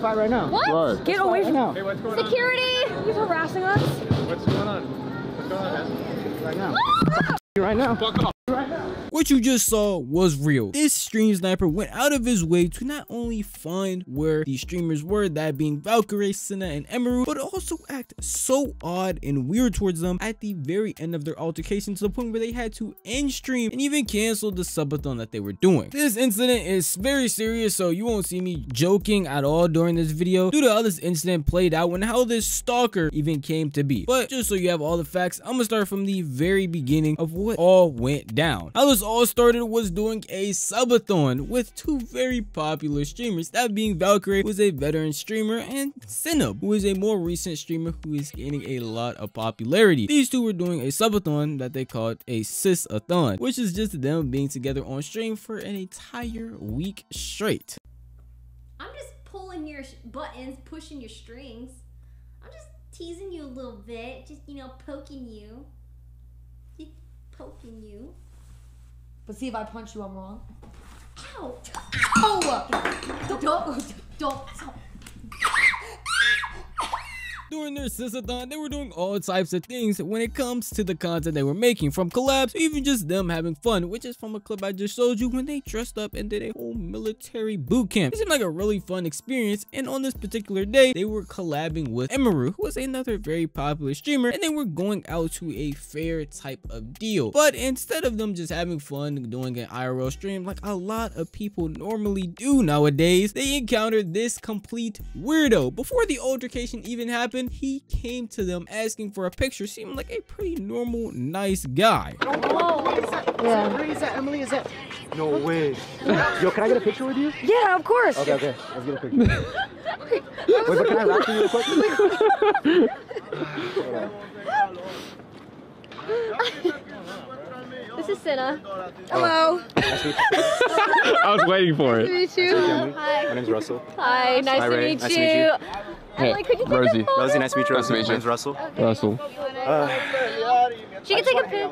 Fight right now. What? Right. Get away from now. Hey, what's going on? security! He's harassing us. What's going on? What's going on, man? Right now. Right now. Fuck off. Right now. What you just saw was real. This stream sniper went out of his way to not only find where the streamers were, that being Valkyrae, Cinna, and Emiru, but also act so odd and weird towards them at the very end of their altercation, to the point where they had to end stream and even cancel the subathon that they were doing. This incident is very serious, so you won't see me joking at all during this video due to how this incident played out and how this stalker even came to be. But just so you have all the facts, I'm gonna start from the very beginning of what all went down. How this all started was doing a subathon with two very popular streamers, that being Valkyrae, who is a veteran streamer, and Cinna, who is a more recent streamer who is gaining a lot of popularity. These two were doing a subathon that they called a sisathon, which is just them being together on stream for an entire week straight. I'm just pulling your buttons, pushing your strings. I'm just teasing you a little bit, just, you know, poking you. Poking you. But see, if I punch you, I'm wrong. Ow! Oh! Don't. During their sisathon, they were doing all types of things when it comes to the content they were making, from collabs to even just them having fun, which is from a clip I just showed you when they dressed up and did a whole military boot camp. It seemed like a really fun experience, and on this particular day, they were collabing with Emiru, who was another very popular streamer, and they were going out to a fair type of deal. But instead of them just having fun doing an IRL stream like a lot of people normally do nowadays, they encountered this complete weirdo. Before the altercation even happened, he came to them asking for a picture, seeming like a pretty normal, nice guy. Yeah. Is that Emily? Is that? No way. Yo, can I get a picture with you? Yeah, of course. Okay. Let's get a picture. Wait, but can I rap you real quick? This is Cinna. Hello. I was waiting for it. Nice to meet you. Hi. My name's Russell. Hi, nice to Ray. meet Nice to you. meet you. Emily, could you take Rosie. a photo? Rosie, nice to meet you. Nice to meet you. My name's Russell. Russell. She can take a pic.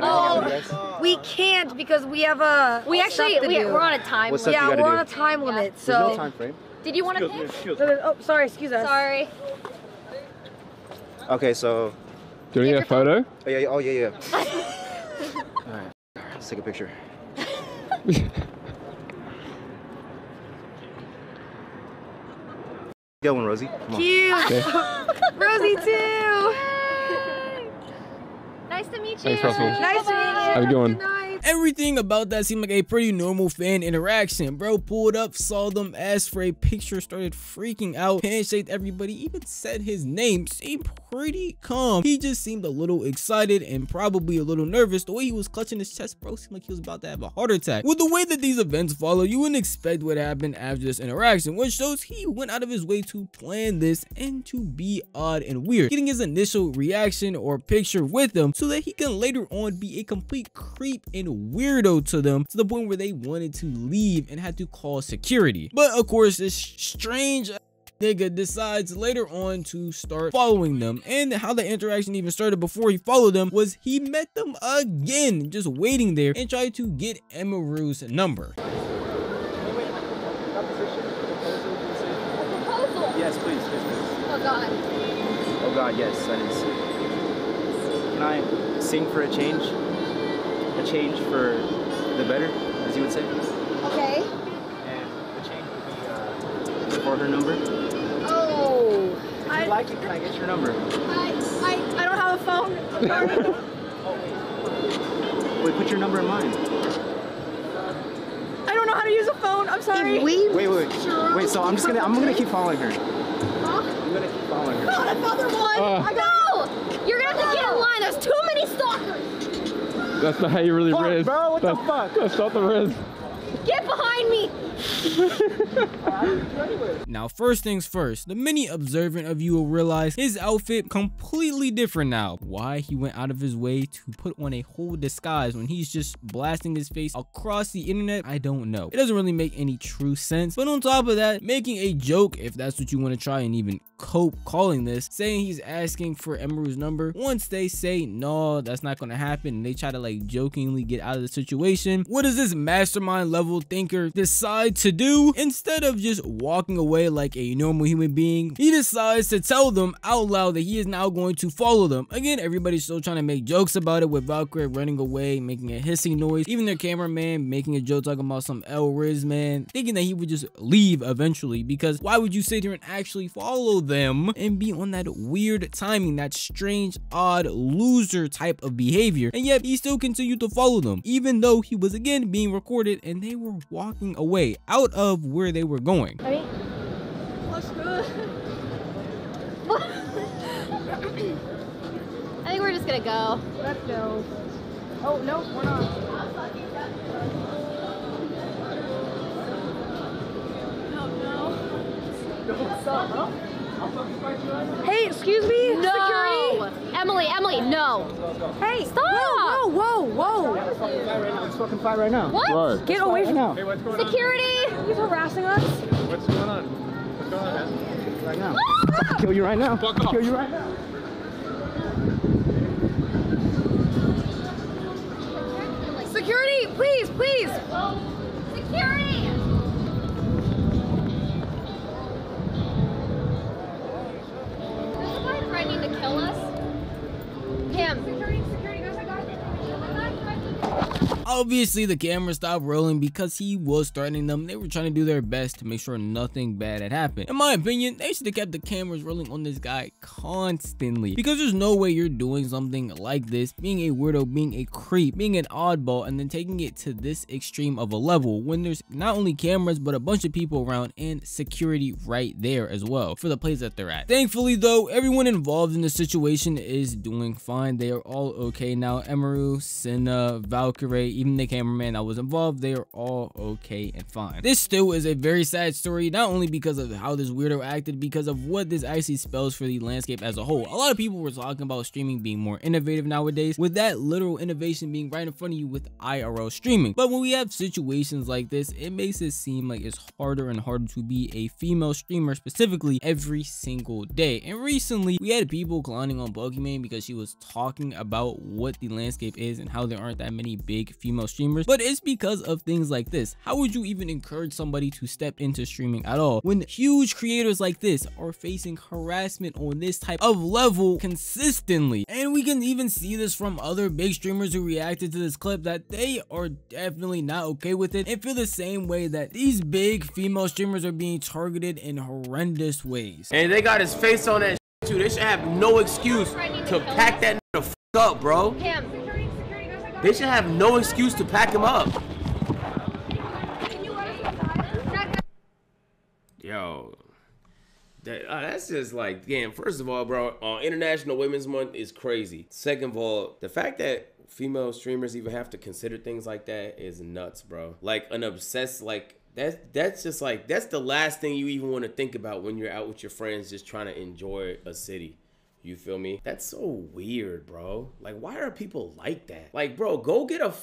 Oh, we can't because we have a. We actually, stuff to do. we're on a time What's limit. up? Yeah, you we're gotta on a time limit, There's so. no time frame. Did you want to pic? Oh, sorry, excuse us. Sorry. Okay, so. Do you need a photo? Oh yeah. All right, let's take a picture. Go one, Rosie. Come on. Cute. Okay. Rosie too. Nice to meet you. Thanks, Russell. Nice to meet you. How you doing? Good night. Everything about that seemed like a pretty normal fan interaction. Bro pulled up, saw them, asked for a picture, started freaking out, handshaked everybody, even said his name, seemed pretty calm. He just seemed a little excited and probably a little nervous. The way he was clutching his chest, bro, seemed like he was about to have a heart attack. With the way that these events follow, you wouldn't expect what happened after this interaction, which shows he went out of his way to plan this and to be odd and weird, getting his initial reaction or picture with them so that he can later on be a complete creep and weirdo to them, to the point where they wanted to leave and had to call security. But of course, this strange nigga decides later on to start following them, and how the interaction even started before he followed them was he met them again, just waiting there, and tried to get Emiru's number. Proposal. Yes, please. Oh God. Oh God, yes, that is. Can I sing for a change? A change for the better, as you would say. Okay. And the change would be for her number. If Oh. you'd like it, can I get your number? I don't have a phone. I'm sorry. Wait, put your number in mine. I don't know how to use a phone. I'm sorry. Wait. Wait, so I'm gonna keep following her. Huh? I'm gonna keep following her. Not another one. I know. You're gonna have to get in line. There's too many stalkers. That's not how you really Fuck, riz. bro, what the fuck? That's not the riz. Get behind me. Now, first things first, the many observant of you will realize his outfit completely different now. Why he went out of his way to put on a whole disguise when he's just blasting his face across the internet, I don't know. It doesn't really make any true sense. But on top of that, making a joke, if that's what you want to try and even cope calling this, saying he's asking for Emiru's number. Once they say no, that's not gonna happen, and they try to like jokingly get out of the situation, what does this mastermind level thinker decide decide to do? Instead of just walking away like a normal human being, he decides to tell them out loud that he is now going to follow them. Again, everybody's still trying to make jokes about it, with Valkyrae running away, making a hissing noise, even their cameraman making a joke talking about some El Riz man, thinking that he would just leave eventually, because why would you sit here and actually follow them and be on that weird timing, that strange, odd, loser type of behavior? And yet he still continued to follow them, even though he was again being recorded and they were walking away out of where they were going. Ready? Looks good. I think we're just gonna go. Let's go. Oh, no, we're not. What's up, bro? Hey, excuse me? No! Security? Emily, no! Hey, Stop! Whoa. Let's fucking fight right now. What? Right. Get away from now. Hey, what's going on? Security! He's harassing us. What's going on? What's going on, man? Right now. I'll kill you right now. Fuck off. Kill you right now. Security, please. Security! Is this guy threatening to kill us? Him. Security, guys, I got it. Obviously, the camera stopped rolling because he was threatening them. They were trying to do their best to make sure nothing bad had happened. In my opinion, they should have kept the cameras rolling on this guy constantly, because there's no way you're doing something like this, being a weirdo, being a creep, being an oddball, and then taking it to this extreme of a level when there's not only cameras but a bunch of people around and security right there as well for the place that they're at. Thankfully though, everyone involved in the situation is doing fine. They are all okay now. Emiru, Cinna, Valkyrae, even the cameraman that was involved, they are all okay and fine. This still is a very sad story, not only because of how this weirdo acted, because of what this actually spells for the landscape as a whole. A lot of people were talking about streaming being more innovative nowadays, with that literal innovation being right in front of you with IRL streaming. But when we have situations like this, it makes it seem like it's harder and harder to be a female streamer specifically every single day. And recently we had people clowning on Pokemon because she was talking about what the landscape is and how there aren't that many big female streamers, but it's because of things like this. How would you even encourage somebody to step into streaming at all when huge creators like this are facing harassment on this type of level consistently? And we can even see this from other big streamers who reacted to this clip, that they are definitely not okay with it and feel the same way that these big female streamers are being targeted in horrendous ways. And they got his face on that too. They should have no excuse to pack that the f up, bro. Him. They should have no excuse to pack him up. Yo, that's just like, damn. First of all, bro, International Women's Month is crazy. Second of all, the fact that female streamers even have to consider things like that is nuts, bro. Like an obsessed, like that's just like, that's the last thing you even want to think about when you're out with your friends just trying to enjoy a city. You feel me? That's so weird, bro. Like, why are people like that? Like, bro, go get a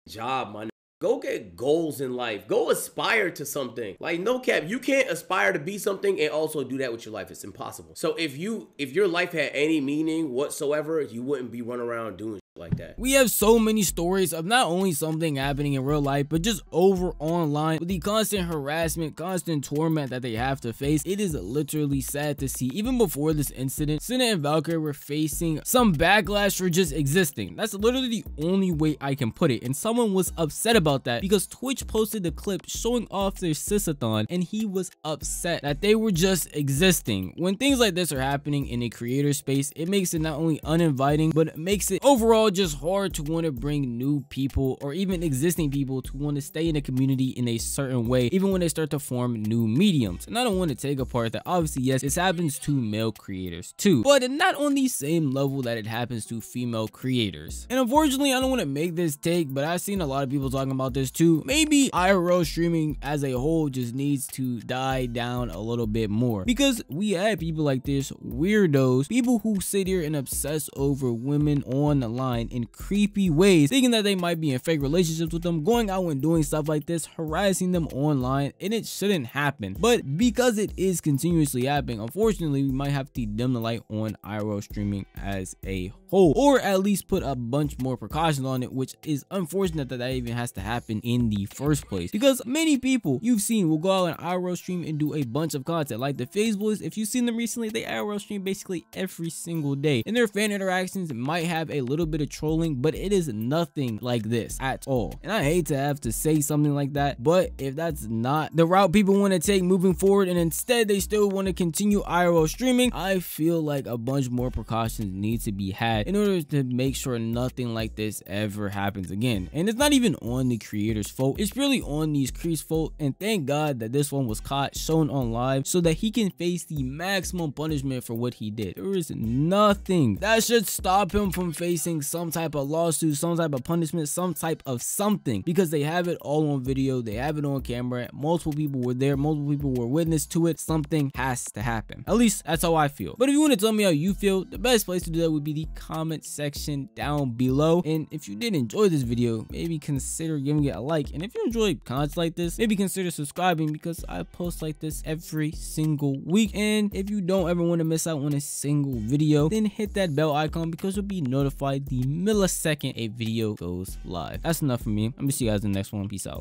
job, man. Go get goals in life. Go aspire to something. Like, no cap, you can't aspire to be something and also do that with your life. It's impossible. So if your life had any meaning whatsoever, you wouldn't be running around doing like that. We have so many stories of not only something happening in real life, but just over online with the constant harassment, constant torment that they have to face. It is literally sad to see. Even before this incident, Cinna and Valkyrae were facing some backlash for just existing. That's literally the only way I can put it. And someone was upset about that because Twitch posted the clip showing off their sisathon, and he was upset that they were just existing. When things like this are happening in a creator space, it makes it not only uninviting, but it makes it overall just hard to want to bring new people or even existing people to want to stay in a community in a certain way, even when they start to form new mediums. And I don't want to take apart that obviously, yes, this happens to male creators too, but not on the same level that it happens to female creators. And unfortunately, I don't want to make this take, but I've seen a lot of people talking about this too. Maybe IRL streaming as a whole just needs to die down a little bit more, because we have people like this, weirdos, people who sit here and obsess over women on the line in creepy ways, thinking that they might be in fake relationships with them, going out and doing stuff like this, harassing them online, and it shouldn't happen. But because it is continuously happening, unfortunately, we might have to dim the light on IRL streaming as a whole. whole, or at least put a bunch more precautions on it, which is unfortunate that even has to happen in the first place, because many people you've seen will go out and IRL stream and do a bunch of content. Like the FaZe Boys, if you've seen them recently, they IRL stream basically every single day, and their fan interactions might have a little bit of trolling, but it is nothing like this at all. And I hate to have to say something like that, but if that's not the route people want to take moving forward, and instead they still want to continue IRL streaming, I feel like a bunch more precautions need to be had in order to make sure nothing like this ever happens again. And it's not even on the creator's fault, it's really on these creeps' fault, and thank God that this one was caught, shown on live, so that he can face the maximum punishment for what he did. There is nothing that should stop him from facing some type of lawsuit, some type of punishment, some type of something, because they have it all on video, they have it on camera, multiple people were there, multiple people were witness to it. Something has to happen. At least that's how I feel. But if you want to tell me how you feel, the best place to do that would be the comment section down below. And if you did enjoy this video, maybe consider giving it a like, and if you enjoy content like this, maybe consider subscribing, because I post like this every single week. And if you don't ever want to miss out on a single video, then hit that bell icon, because you'll be notified the millisecond a video goes live. That's enough for me. I'm gonna see you guys in the next one. Peace out.